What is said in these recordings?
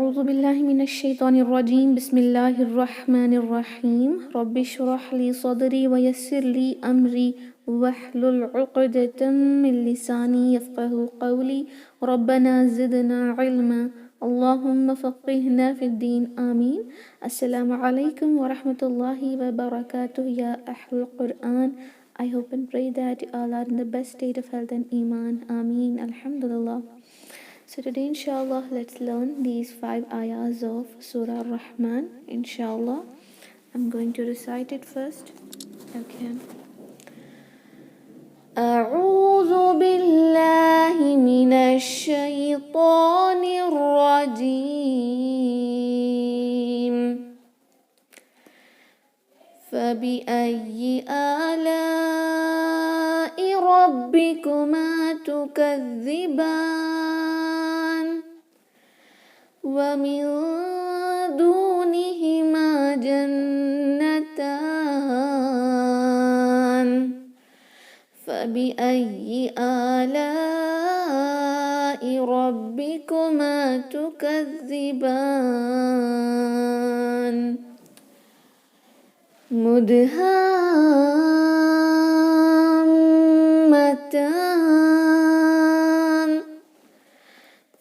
أعوذ بالله من الشيطان الرجيم. بسم الله الرحمن الرحيم. رب اشرح لي صدري ويسر لي أمري واحلل عقدة من لساني يفقه قولي. ربنا زدنا علما. اللهم فقهنا في الدين. آمين. السلام عليكم ورحمة الله وبركاته يا أهل القرآن. I hope and pray that you all are in the best state of health and iman. Ameen. Alhamdulillah. So today inshallah let's learn these 5 ayahs of Surah Ar-Rahman. Inshallah I'm going to recite it first. Okay. أعوذ بالله من الشيطان الرجيم. فبأي آلاء ربكما تكذبان ومن دونهما جنتان فبأي آلاء ربكما تكذبان مدهامتان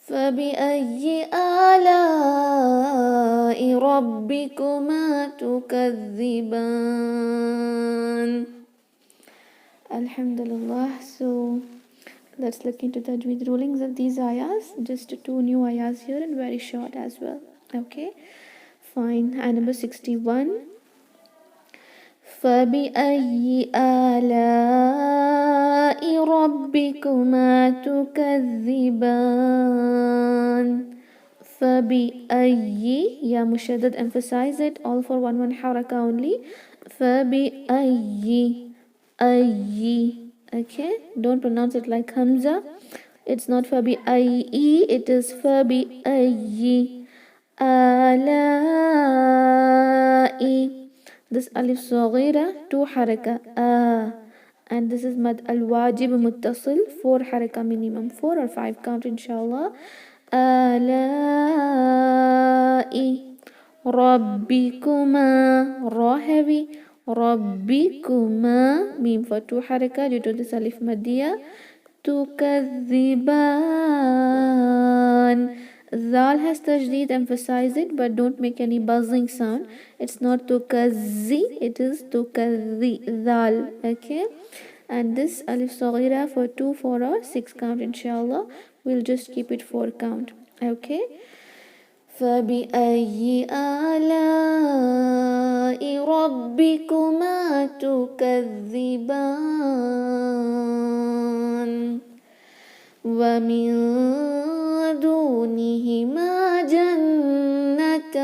فبأي آلاء ربكما تكذبان. Alhamdulillah. So let's look into the tajweed rulings of these ayahs. Just 2 new ayahs here and very short as well. Okay, fine. Ayah number 61. فبأي آلاء ربكما تكذبان. فبأي, yeah, mushaddad, emphasize it, all for one haraka only. فبأي, أي, okay, don't pronounce it like Hamza. It's not فبأي, it is فبأي آلاء. This alif saghira 2 haraka and this is mad al wajib muttasil 4 haraka minimum, 4 or 5 count inshallah. Ala'i rabbikuma, ra heavy, rabbikuma mim for 2 haraka due to this alif maddiya. Tukadhiban, Zal has tajdeed, emphasize it, but don't make any buzzing sound. It's not tukazzi, it is tukazzi, Zal. Okay, and this alif saghira for 2, 4 or 6 count inshallah. We'll just keep it 4 count. Okay. فبأي آلاء ربكما تكذبان ومن دونهما جنتان.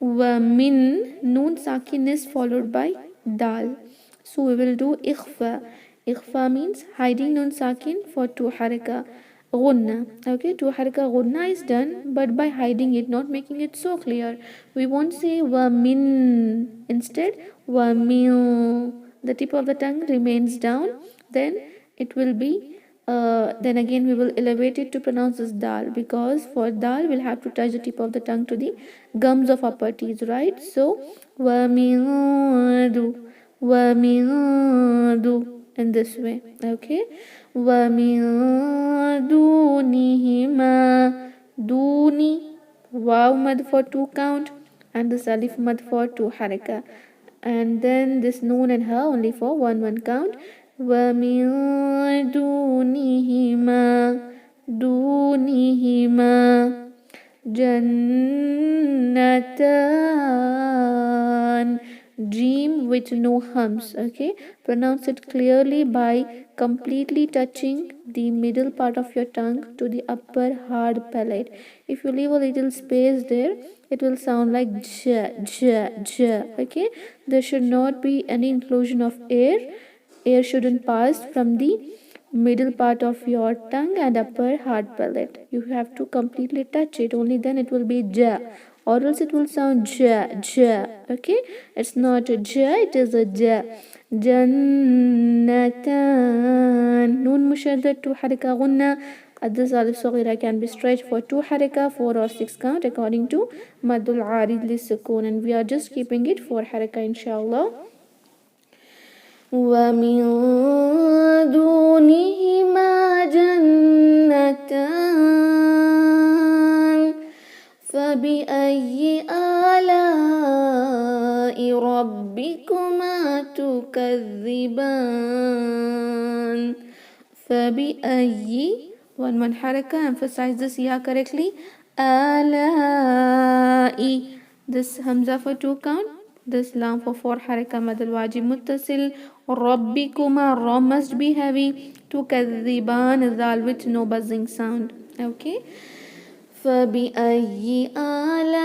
ومن, noon sakin is followed by dal, so we will do ikhfa. Ikhfa means hiding noon sakin for 2 haraka ghunna. Okay, 2 haraka ghunna is done, but by hiding it, not making it so clear. We won't say wa min, instead wa min. The tip of the tongue remains down, then it will be then again we will elevate it to pronounce this dal, because for dal we'll have to touch the tip of the tongue to the gums of upper teeth, right? So wa min du in this way. Okay, wa min dunihima, duni, waw mad for 2 count and this alif mad for 2 haraka, and then this noon and ha only for 1 count. وَمِن دُونِهِمَا جَنَّتَانِ, dream with no hums. Okay, pronounce it clearly by completely touching the middle part of your tongue to the upper hard palate. If you leave a little space there, it will sound like j, j, j. Okay, there should not be any inclusion of air. Air shouldn't pass from the middle part of your tongue and upper hard palate. You have to completely touch it, only then it will be ja, or else it will sound ja, ja. Okay, it's not a ja, it is a ja. Jannatan, noon mushaddad 2 haraka gunna, This alif saghira can be stretched for 2 haraka, 4 or 6 count according to madul arid li sukun, and we are just keeping it 4 haraka inshallah. وَمِن دُونِهِمَا جَنَّتَانِ فَبِأَيِّ آلَاءِ رَبِّكُمَا تُكَذِّبَانِ. فَبِأَيِّ, one haraka, emphasize this ya correctly. آلَاءِ, this hamza for 2 count, this lam for 4 haraka, madal wajib muttasil. Rabbikuma, ra must be heavy. Tukadhiban, dal with no buzzing sound. Okay. فَبِأَيِّ آلَاءِ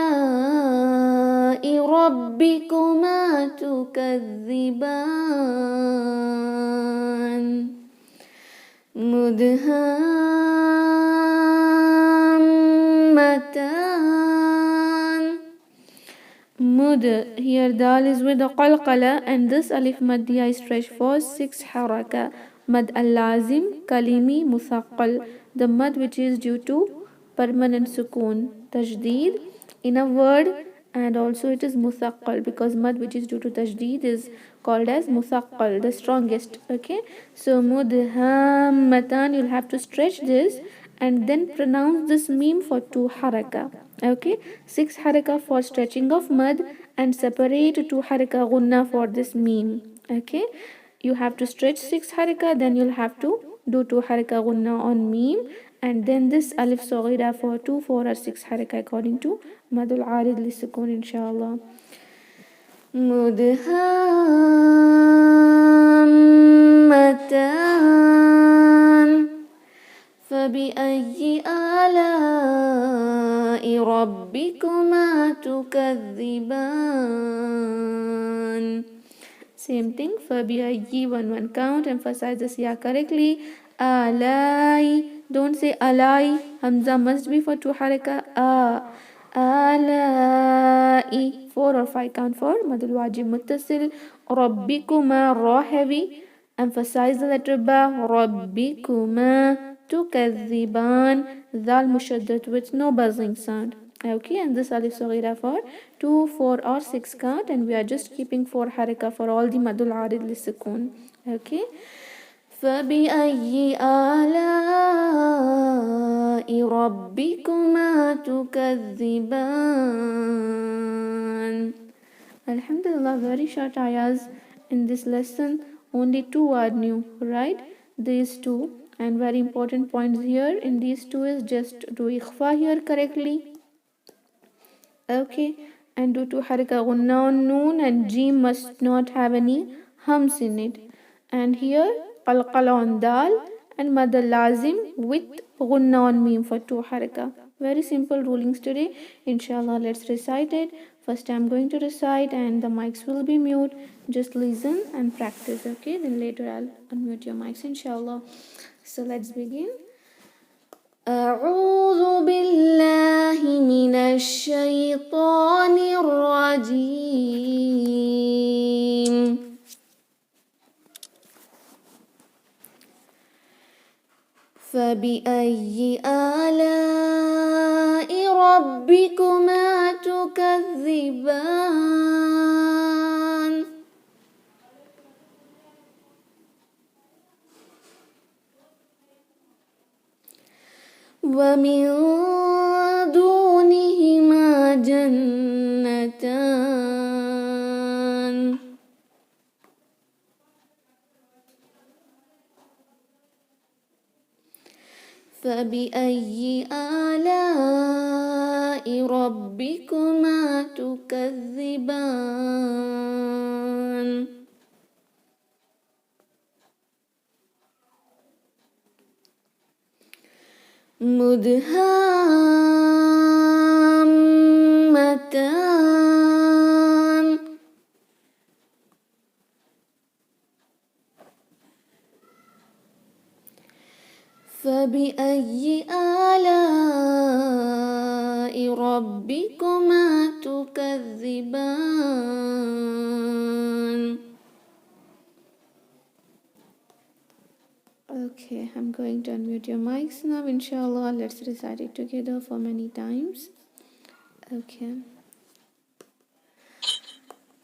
رَبِّكُمَا تُكَذِّبَانِ. مُدْهَامَّتَانِ. Mud, here dal is with the qalqala, and this alif maddiya is stretched for 6 haraka. Mad al-lazim, kalimi, musaqqal, the mad which is due to permanent sukoon, tajdeed in a word, and also it is musaqqal because mad which is due to tajdeed is called as musaqqal, the strongest. Okay, so mudhammatan, you'll have to stretch this and then pronounce this meme for 2 haraka. Okay, 6 haraka for stretching of mad and separate 2 haraka gunna for this meme. Okay, you have to stretch 6 haraka, then you'll have to do 2 haraka gunna on meme, and then this alif saghira for 2, 4 or 6 haraka according to madul arid li sukun inshallah. مدهامتان فبأي آلاء ربكما تكذبان. Same thing, فبأي, one count, emphasize this ya correctly. Alai, don't say alai, hamza must be for 2 haraka. Alai, 4 or 5 count for madul wajib muttasil. Rabbikuma, ra heavy, emphasize the letter ba. Rabbikuma, tukadhiban, dal mushaddat with no buzzing sound. Okay, and this alif saghira for 2, 4 or 6 count, and we are just keeping 4 haraka for all the madul arid li sukun. Okay, فَبِأَيِّ آلَاءِ رَبِّكُمَا تُكَذِّبَانِ. Alhamdulillah, very short ayahs in this lesson. Only 2 are new, right? These 2, and very important points here in these 2 is just do ikhfa here correctly. Okay, and do 2 haraka gunna on noon, and jim must not have any hums in it. And here qalqala on dal and mad lazim with gunna on meme for 2 haraka. Very simple rulings today. Inshallah, let's recite it. First I'm going to recite and the mics will be mute. Just listen and practice. Okay, then later I'll unmute your mics inshallah. So let's begin. أعوذ بالله من الشيطان الرجيم. فبأي آلاء ربكما تكذبان. ومن دونهما جنتان فبأي آلاء ربكما تكذبان. مدهامتان فبأي آلاء ربكما تكذبان. Okay, I'm going to unmute your mics now, inshallah. Let's recite it together for many times. Okay.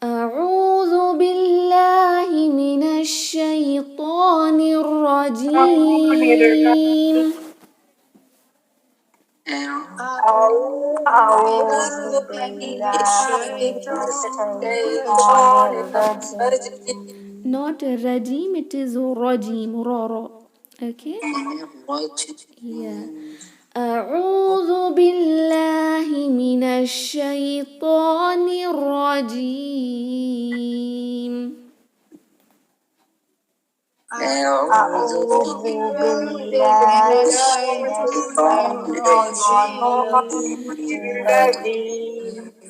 أعوذ بالله من الشيطان الرجيم. أعوذ بالله من الشيطان الرجيم. Not rajim, it is rajim, rara. Okay? Yeah. أعوذ بالله من الشيطان الرجيم. أعوذ بالله من الشيطان الرجيم.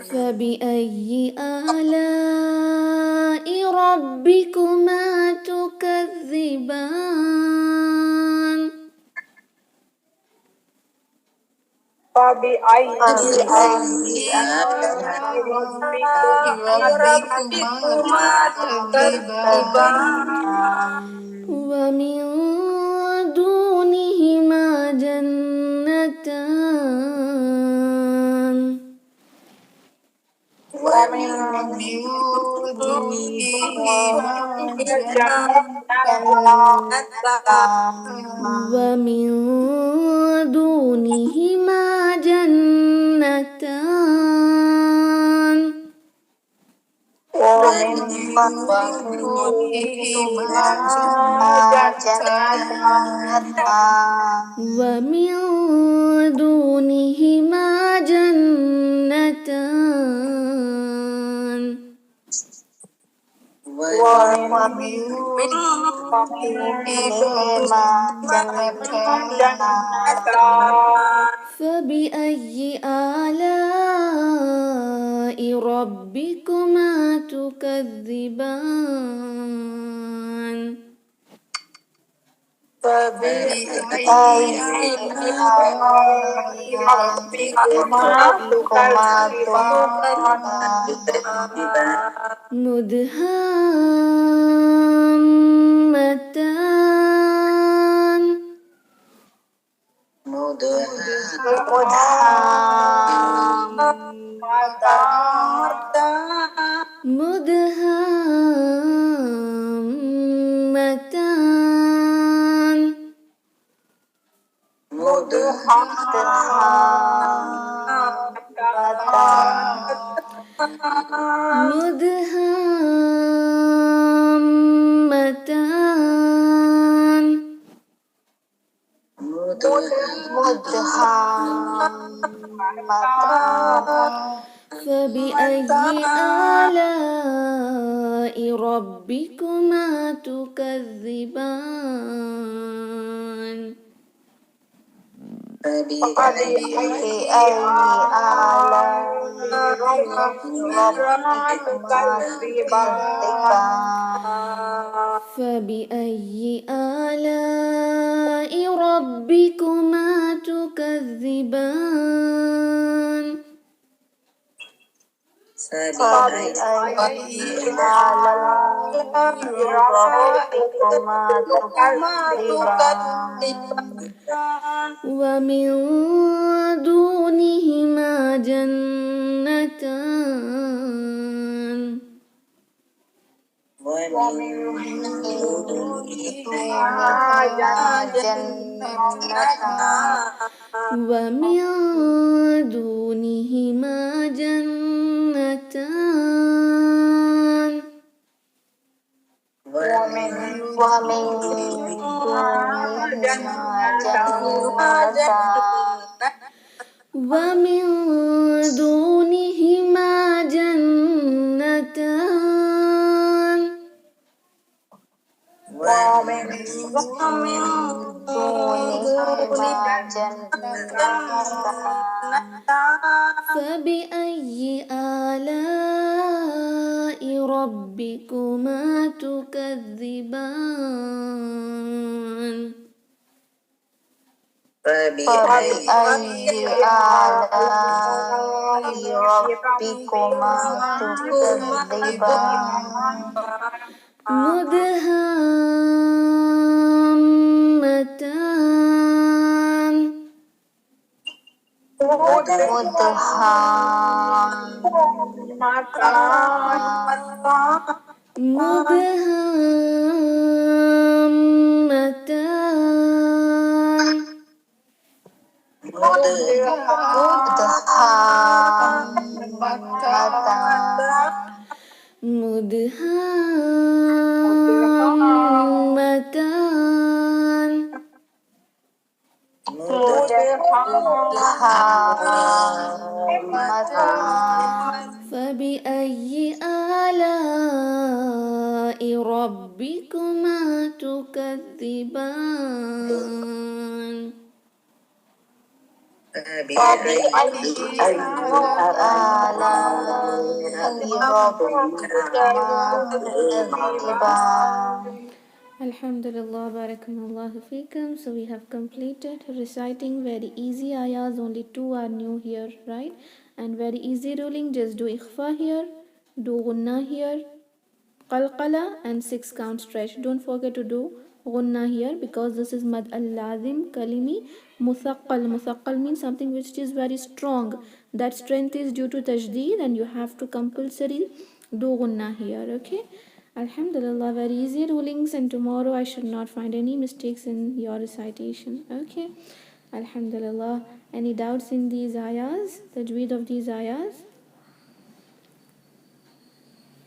فبأي آلاء ربكما تكذبان؟ فبأي آلاء ربكما تكذبان؟ ومن دونهما جنتان. ومن دونهما جنتان. ومن دونهما جنتان. ومن دونهما جنتان. ومن دونهما جنتان. ومن دونهما جنتان. فبأي آلاء ربكما تكذبان؟ فبأي آلاء ربكما تكذبان؟ مدهامتان. مدهامتان. مدهامتان. فبأي آلاء ربكما تكذبان؟ فبأي آلاء ربكما تكذبان؟ فبأي آلاء ربكما تكذبان؟ فبأي آلاء ربكما تكذبان؟ ومن دونهما جنتان. ومن دونهما جنتان. ومن دونهما جنتان. ومن دونهما جنتان. ومن دونهما جنتان. ومن دونهما جنتان. فبأي آلاء ربكما تكذبان؟ فبأي آلاء ربكما تكذبان؟ مدهامتان. فبأي آلاء ربكما تكذبان فبأي آلاء ربكما تكذبان Alhamdulillah, barakallahu feekum. So we have completed reciting very easy ayahs, only two are new here, right? And very easy ruling, just do ikhfa here, do gunna here, qalqala, and 6 count stretch. Don't forget to do gunna here because this is mad al-lazim kalimi muthaqqal. Muthaqqal means something which is very strong. That strength is due to tajdeed and you have to compulsory do gunna here, okay? Alhamdulillah, very easy rulings, and tomorrow I should not find any mistakes in your recitation, okay? Alhamdulillah. Any doubts in these ayahs, the tajweed of these ayahs?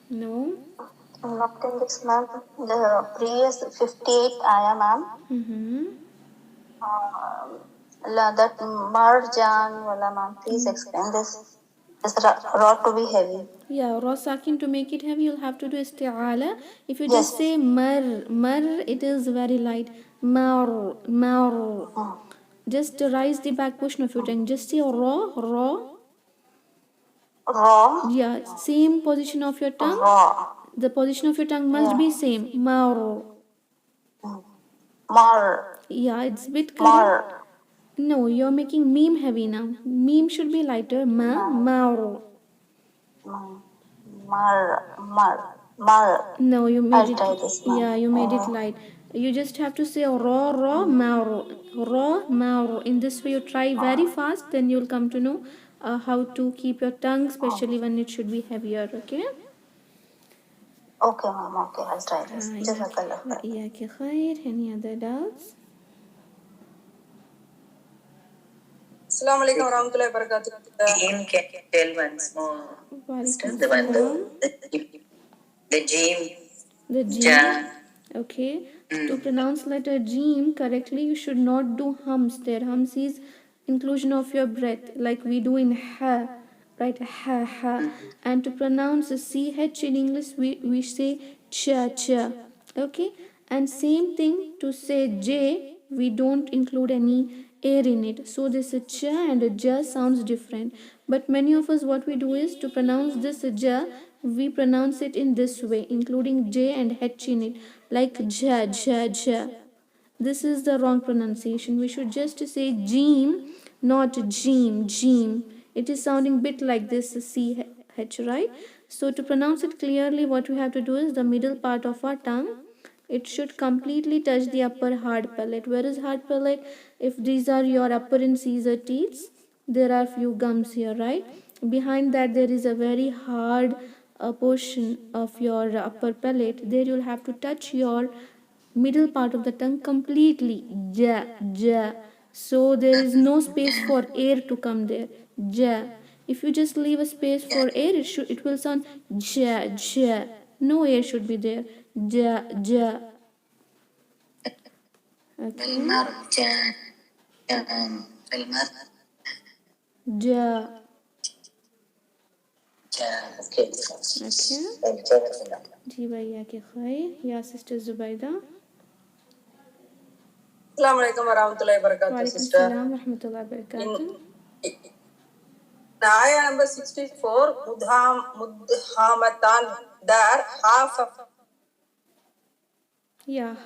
No? Not in this, ma'am. The previous 58 ayah, ma'am. That marjan wala, ma'am. Please explain this. This ra to be heavy. Yeah, raw sakin, to make it heavy, you'll have to do isti'ala. If you just say mar, it is very light. Mar. Just raise the back portion of your tongue. Just say raw. Yeah, same position of your tongue. The position of your tongue must be same. Mar. Yeah, it's a bit correct. No, you're making meme heavy now. Meme should be lighter. Mar. No, you made it. Yeah, you made it light. You just have to say raw, mauro. In this way, you try very fast, then you'll come to know how to keep your tongue, especially when it should be heavier. Okay? Okay, ma'am. Okay, I'll try this. Jazakallah. Any other doubts? Assalamu alaikum warahmatullahi wabarakatuh. Jim, can you tell once more? The Jim. The Jim. Okay. To pronounce letter Jim correctly, you should not do hums there. Hums is inclusion of your breath, like we do in ha, right? Ha. And to pronounce ch in English, we say cha. Okay. And same thing to say J, we don't include any air in it. So this cha and ja sounds different. But many of us, what we do is to pronounce this ja, we pronounce it in this way, including J and H in it, like ja. This is the wrong pronunciation. We should just say Jeem, not Jeem. It is sounding bit like this CH, right? So to pronounce it clearly, what we have to do is the middle part of our tongue, it should completely touch the upper hard palate. Where is hard palate? If these are your upper incisor teeth, there are few gums here, right? Behind that there is a very hard portion of your upper palate. There you'll have to touch your middle part of the tongue completely. Ja. So there is no space for air to come there. Ja. If you just leave a space for air, it will sound ja. No air should be there. Ja. Okay. Ja. Okay. जी भैया के खैर या sister Zubaida. Assalamu alaikum warahmatullahi wabarakatuh, sister. Assalamu warahmatullahi wabarakatuh. Ayah number 64, mudhamatan, there, half of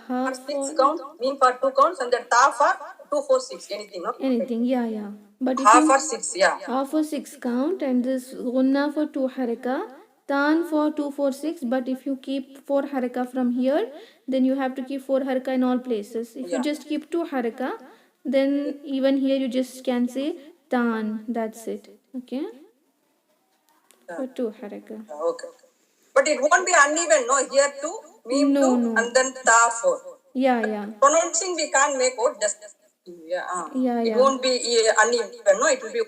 half 6 count, mean for 2 counts, and the ta for 2, 4, 6, anything, no? Anything, yeah. But half for 6, yeah. Half for 6 count, and this gunna for 2 haraka, Tan for 2, 4, 6, but if you keep 4 haraka from here, then you have to keep 4 haraka in all places. If you just keep 2 haraka, then even here you just can say tan, that's it. Okay, for 2 haraka. Okay. But it won't be uneven, no? Here two, meme No, two, no. and then ta 4. Yeah. Pronouncing we can't make out just. Yeah. It won't be uneven, no? It will be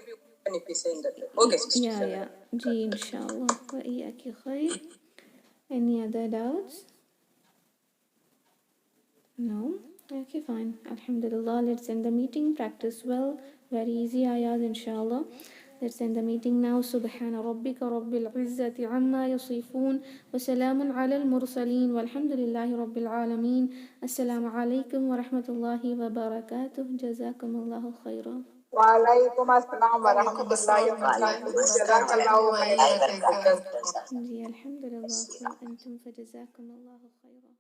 even if we say in that way. Okay, sister. Yeah. Ji, inshallah. Wa iyaki khair. Any other doubts? No? Okay, fine. Alhamdulillah. Let's end the meeting. Practice well. Very easy ayahs, inshallah. Let's end the meeting now. Subhana rabbika rabbil izzati amma yasifun. Wa salamun ala al-mursaleen. Walhamdulillahi rabbil alameen. Assalamu alaikum wa rahmatullahi wa barakatuh. Jazakumullahu khairan. वालेकुम अस्सलाम वरहमतुल्लाहि वबरकातुहू जज़ाकल्लाहु खैरन जी, alhamdulillah. Wa antum fa jazakumullahu khairan.